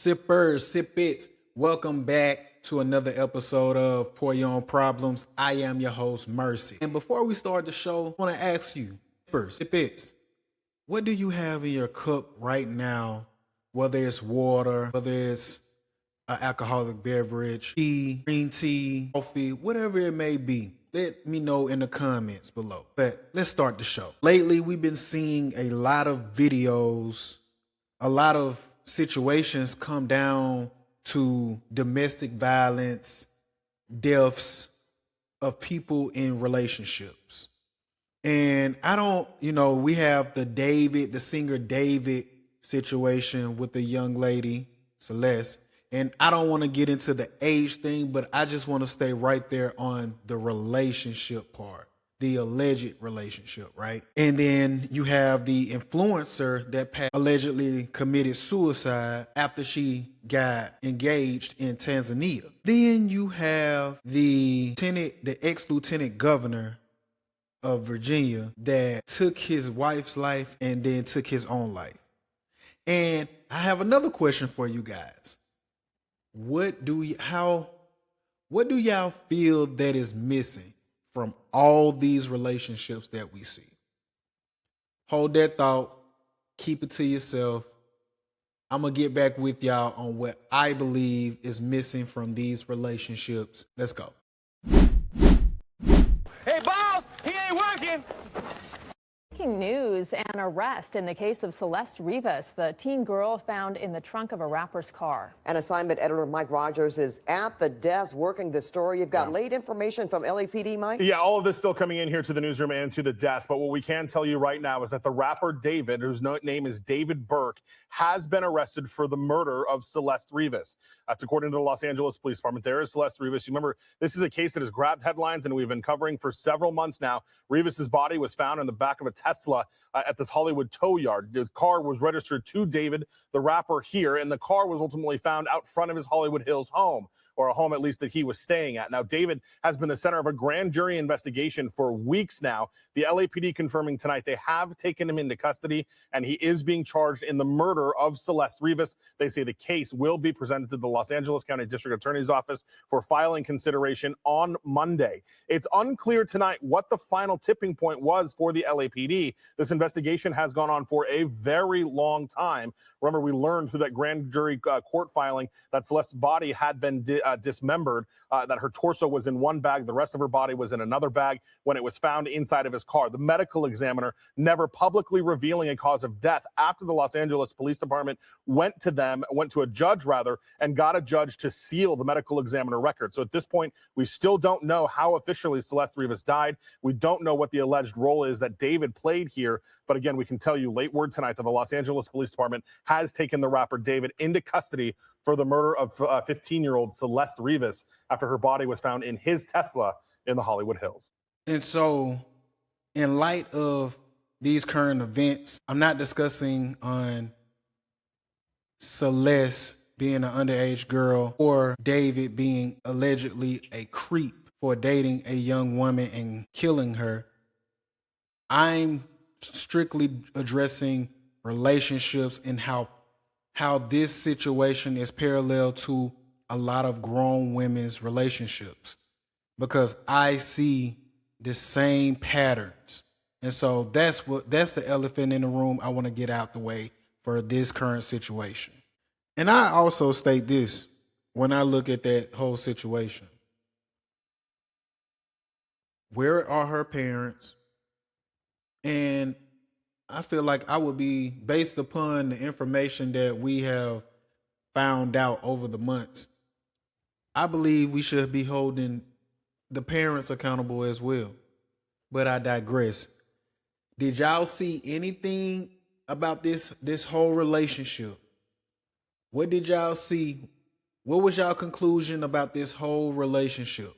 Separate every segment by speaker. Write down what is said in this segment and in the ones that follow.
Speaker 1: Sippers, sippets, welcome back to another episode of Pour Your Own Problems. I am your host, Mercy. And before we start the show, I want to ask you, sippers, sippets, what do you have in your cup right now? Whether it's water, whether it's an alcoholic beverage, tea, green tea, coffee, whatever it may be. Let me know in the comments below. But let's start the show. Lately, we've been seeing a lot of videos, a lot of situations come down to domestic violence, deaths of people in relationships. And I don't, we have the singer David situation with the young lady, Celeste. And I don't want to get into the age thing, but I just want to stay right there on the relationship part, the alleged relationship, right? And then you have the influencer that allegedly committed suicide after she got engaged in Tanzania. Then you have the ex-lieutenant governor of Virginia that took his wife's life and then took his own life. And I have another question for you guys. What do y'all feel that is missing from all these relationships that we see? Hold that thought. Keep it to yourself. I'm going to get back with y'all on what I believe is missing from these relationships. Let's go.
Speaker 2: Hey, boss, he ain't working.
Speaker 3: Breaking news: an arrest in the case of Celeste Rivas, the teen girl found in the trunk of a rapper's car.
Speaker 4: And assignment editor Mike Rogers is at the desk working the story. You've got late information from LAPD, Mike?
Speaker 5: Yeah, all of this still coming in here to the newsroom and to the desk. But what we can tell you right now is that the rapper David, whose name is David Burke, has been arrested for the murder of Celeste Rivas. That's according to the Los Angeles Police Department. There is Celeste Rivas. You remember, this is a case that has grabbed headlines and we've been covering for several months now. Rivas's body was found in the back of a Tesla at this Hollywood tow yard. The car was registered to David, the rapper here, and the car was ultimately found out front of his Hollywood Hills home, or a home at least that he was staying at. Now, David has been the center of a grand jury investigation for weeks now. The LAPD confirming tonight they have taken him into custody, and he is being charged in the murder of Celeste Rivas. They say the case will be presented to the Los Angeles County District Attorney's Office for filing consideration on Monday. It's unclear tonight what the final tipping point was for the LAPD. This investigation has gone on for a very long time. Remember, we learned through that grand jury court filing that Celeste's body had been dismembered, that her torso was in one bag, the rest of her body was in another bag when it was found inside of his car. The medical examiner never publicly revealing a cause of death after the Los Angeles Police Department went to a judge and got a judge to seal the medical examiner record. So at this point, we still don't know how officially Celeste Rivas died. We don't know what the alleged role is that David played here. But again, we can tell you late word tonight that the Los Angeles Police Department has taken the rapper David into custody for the murder of 15-year-old Celeste Rivas after her body was found in his Tesla in the Hollywood Hills.
Speaker 1: And so, in light of these current events, I'm not discussing on Celeste being an underage girl or David being allegedly a creep for dating a young woman and killing her. I'm strictly addressing relationships and how this situation is parallel to a lot of grown women's relationships, because I see the same patterns. And so that's the elephant in the room I want to get out the way for this current situation. And I also state this when I look at that whole situation. Where are her parents? And I feel like I would be, based upon the information that we have found out over the months, I believe we should be holding the parents accountable as well. But I digress. Did y'all see anything about this whole relationship? What did y'all see? What was y'all conclusion about this whole relationship?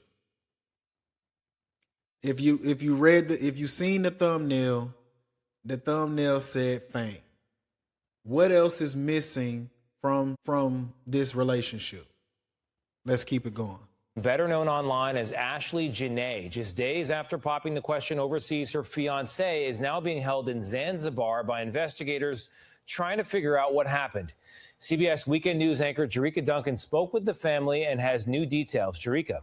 Speaker 1: If you seen the thumbnail said fame. What else is missing from this relationship? Let's keep it going.
Speaker 2: Better known online as Ashlee Jenae, just days after popping the question overseas, her fiancé is now being held in Zanzibar by investigators trying to figure out what happened. CBS Weekend News anchor Jerika Duncan spoke with the family and has new details. Jerika.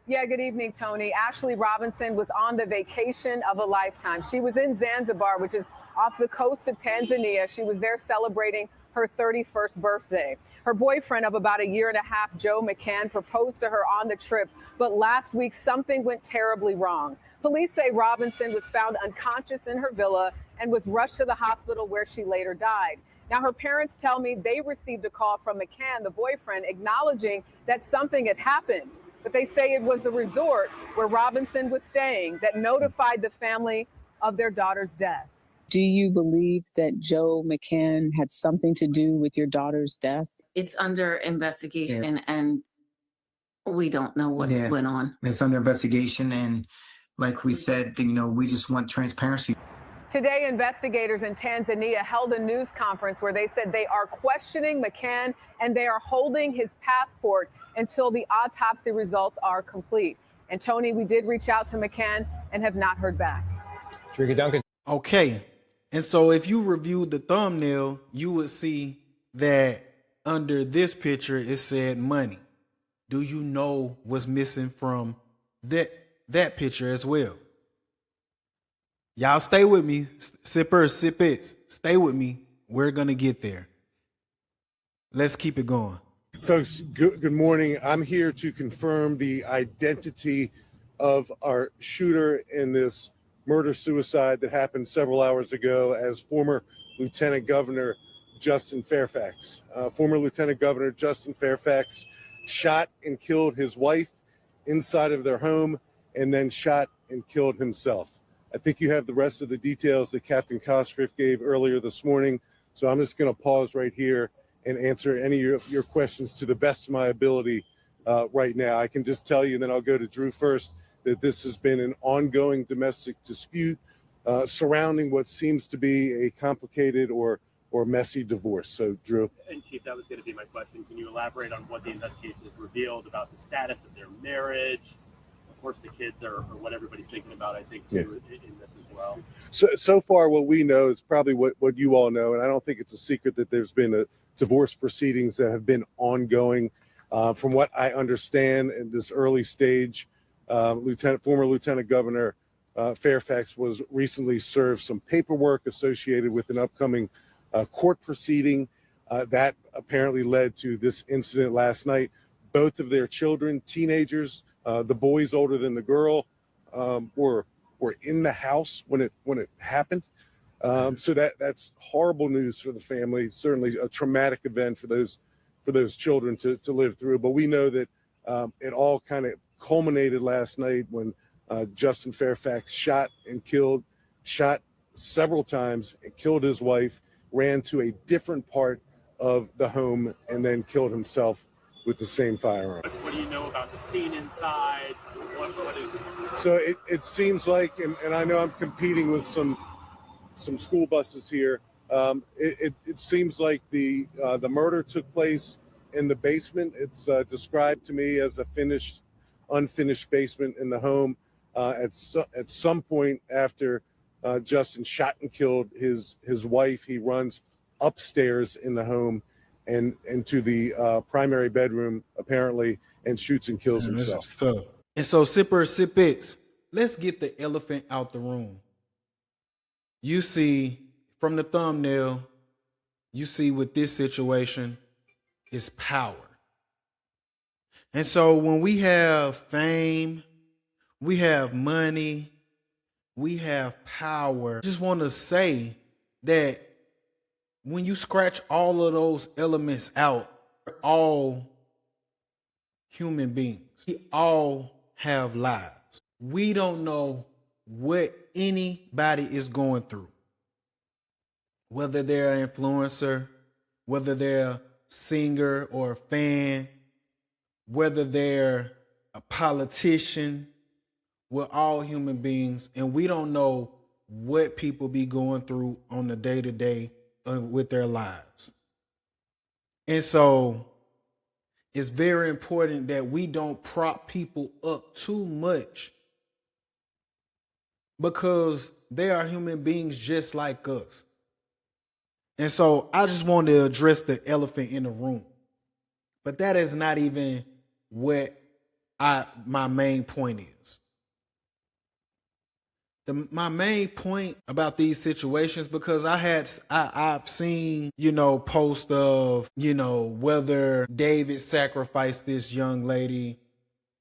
Speaker 6: Yeah, good evening, Tony. Ashlee Robinson was on the vacation of a lifetime. She was in Zanzibar, which is off the coast of Tanzania. She was there celebrating her 31st birthday. Her boyfriend of about a year and a half, Joe McCann, proposed to her on the trip, but last week something went terribly wrong. Police say Robinson was found unconscious in her villa and was rushed to the hospital where she later died. Now, her parents tell me they received a call from McCann, the boyfriend, acknowledging that something had happened. But they say it was the resort where Robinson was staying that notified the family of their daughter's death.
Speaker 7: Do you believe that Joe McCann had something to do with your daughter's death?
Speaker 8: It's under investigation, and we don't know what went on.
Speaker 9: It's under investigation, and like we said, we just want transparency.
Speaker 6: Today, investigators in Tanzania held a news conference where they said they are questioning McCann and they are holding his passport until the autopsy results are complete. And Tony, we did reach out to McCann and have not heard back.
Speaker 2: Jerika Duncan.
Speaker 1: Okay. And so if you reviewed the thumbnail, you would see that under this picture, it said money. Do you know what's missing from that picture as well? Y'all stay with me. Sippers, sippets, stay with me. We're going to get there. Let's keep it going.
Speaker 10: Folks, good morning. I'm here to confirm the identity of our shooter in this murder-suicide that happened several hours ago as former Lieutenant Governor Justin Fairfax. Former Lieutenant Governor Justin Fairfax shot and killed his wife inside of their home and then shot and killed himself. I think you have the rest of the details that Captain Cosgriff gave earlier this morning, so I'm just going to pause right here and answer any of your questions to the best of my ability right now. I can just tell you, and then I'll go to Drew first, that this has been an ongoing domestic dispute surrounding what seems to be a complicated or messy divorce. So, Drew.
Speaker 11: And Chief, that was going to be my question. Can you elaborate on what the investigation has revealed about the status of their marriage? Of course, the kids are what everybody's thinking about, I think, too, in this as well.
Speaker 10: So far, what we know is probably what you all know, and I don't think it's a secret that there's been a divorce proceedings that have been ongoing. From what I understand in this early stage, former Lieutenant Governor Fairfax was recently served some paperwork associated with an upcoming court proceeding that apparently led to this incident last night. Both of their children, teenagers, the boys older than the girl, were in the house when it happened. So that's horrible news for the family. Certainly a traumatic event for those children to live through. But we know that it all kind of culminated last night when Justin Fairfax shot several times and killed his wife, ran to a different part of the home, and then killed himself with the same firearm.
Speaker 11: What do you know about the scene inside?
Speaker 10: So it seems like, and I know I'm competing with some school buses here. It seems like the murder took place in the basement. It's described to me as a unfinished basement in the home. At some point after Justin shot and killed his wife, he runs upstairs in the home and into the primary bedroom apparently and shoots and kills himself.
Speaker 1: And so, sippers, sippets, let's get the elephant out the room. You see from the thumbnail, you see with this situation is power. And so when we have fame, we have money, we have power, I just want to say that when you scratch all of those elements out, we're all human beings. We all have lives. We don't know what anybody is going through, whether they're an influencer, whether they're a singer or a fan, whether they're a politician. We're all human beings, and we don't know what people be going through on the day-to-day with their lives. And so it's very important that we don't prop people up too much, because they are human beings just like us. And so I just wanted to address the elephant in the room. But that is not even what my main point is. My main point about these situations, because I've seen, post of, whether David sacrificed this young lady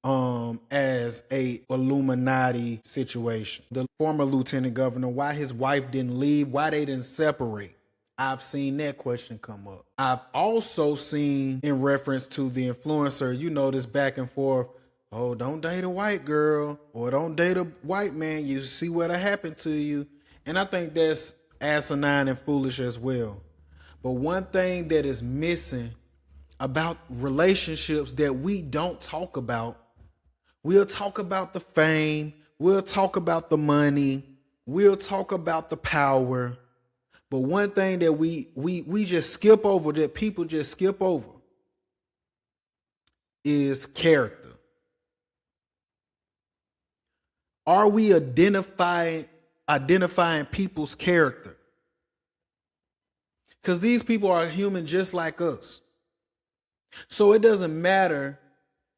Speaker 1: as a Illuminati situation. The former lieutenant governor, why his wife didn't leave, why they didn't separate. I've seen that question come up. I've also seen, in reference to the influencer, this back and forth. Oh, don't date a white girl or don't date a white man. You see what'll happen to you. And I think that's asinine and foolish as well. But one thing that is missing about relationships that we don't talk about, we'll talk about the fame, we'll talk about the money, we'll talk about the power. But one thing that we just skip over, that people just skip over, is character. Are we identifying people's character? Because these people are human just like us. So it doesn't matter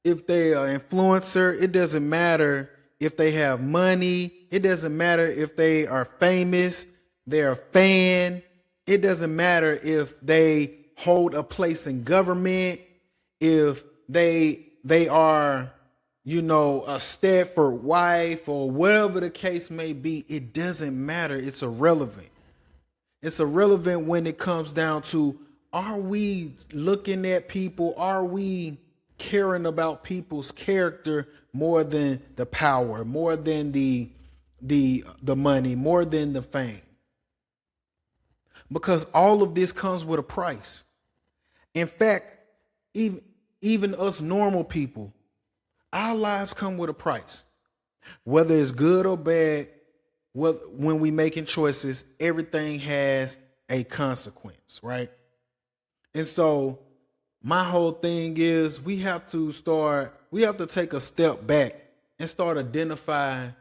Speaker 1: if they are an influencer. It doesn't matter if they have money. It doesn't matter if they are famous, they're a fan. It doesn't matter if they hold a place in government, if they are, a Stepford wife or whatever the case may be. It doesn't matter. It's irrelevant. It's irrelevant when it comes down to, are we looking at people? Are we caring about people's character more than the power, more than the money, more than the fame? Because all of this comes with a price. In fact, even us normal people, our lives come with a price. Whether it's good or bad, when we making choices, everything has a consequence, right? And so my whole thing is we have to take a step back and start identifying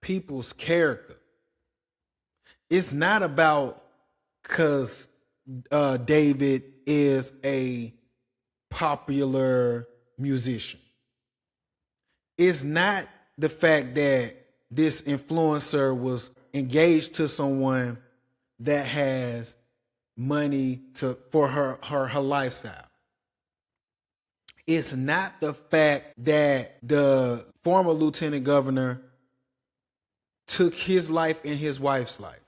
Speaker 1: people's character. It's not about because David is a popular musician. It's not the fact that this influencer was engaged to someone that has money for her lifestyle. It's not the fact that the former lieutenant governor took his life and his wife's life.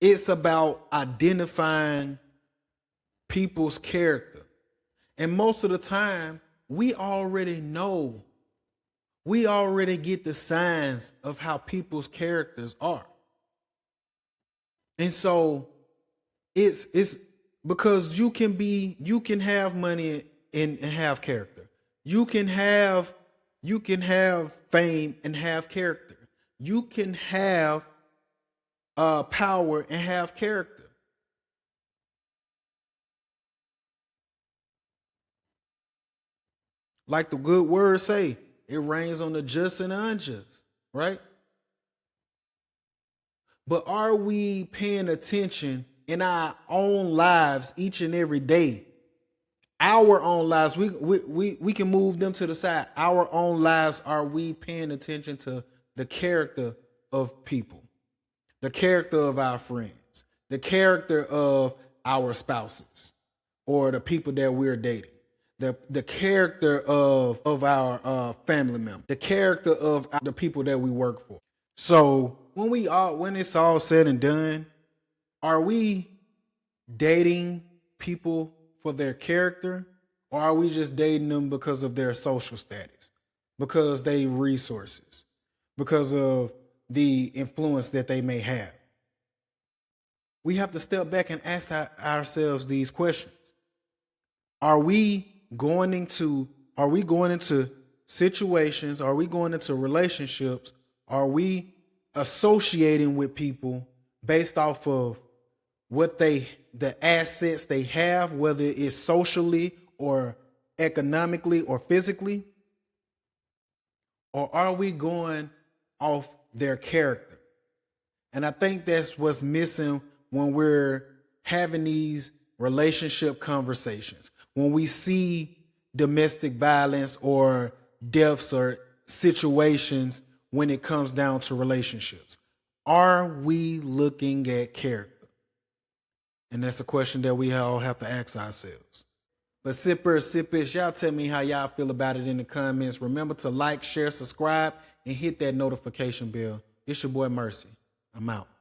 Speaker 1: It's about identifying people's character. And most of the time, we already know. We already get the signs of how people's characters are. And so it's because you can have money and have character. You can have fame and have character. You can have power and have character. Like the good words say, it rains on the just and the unjust, right? But are we paying attention in our own lives each and every day? Our own lives, we can move them to the side. Our own lives, are we paying attention to the character of people, the character of our friends, the character of our spouses or the people that we're dating? The character of our family member, the character of the people that we work for. So when it's all said and done, are we dating people for their character, or are we just dating them because of their social status, because they resources, because of the influence that they may have? We have to step back and ask ourselves these questions. Are we going into situations? Are we going into relationships? Are we associating with people based off of the assets they have, whether it's socially or economically or physically? Or are we going off their character? And I think that's what's missing when we're having these relationship conversations, when we see domestic violence or deaths or situations when it comes down to relationships? Are we looking at character? And that's a question that we all have to ask ourselves. But sippers, y'all tell me how y'all feel about it in the comments. Remember to like, share, subscribe, and hit that notification bell. It's your boy Mercy. I'm out.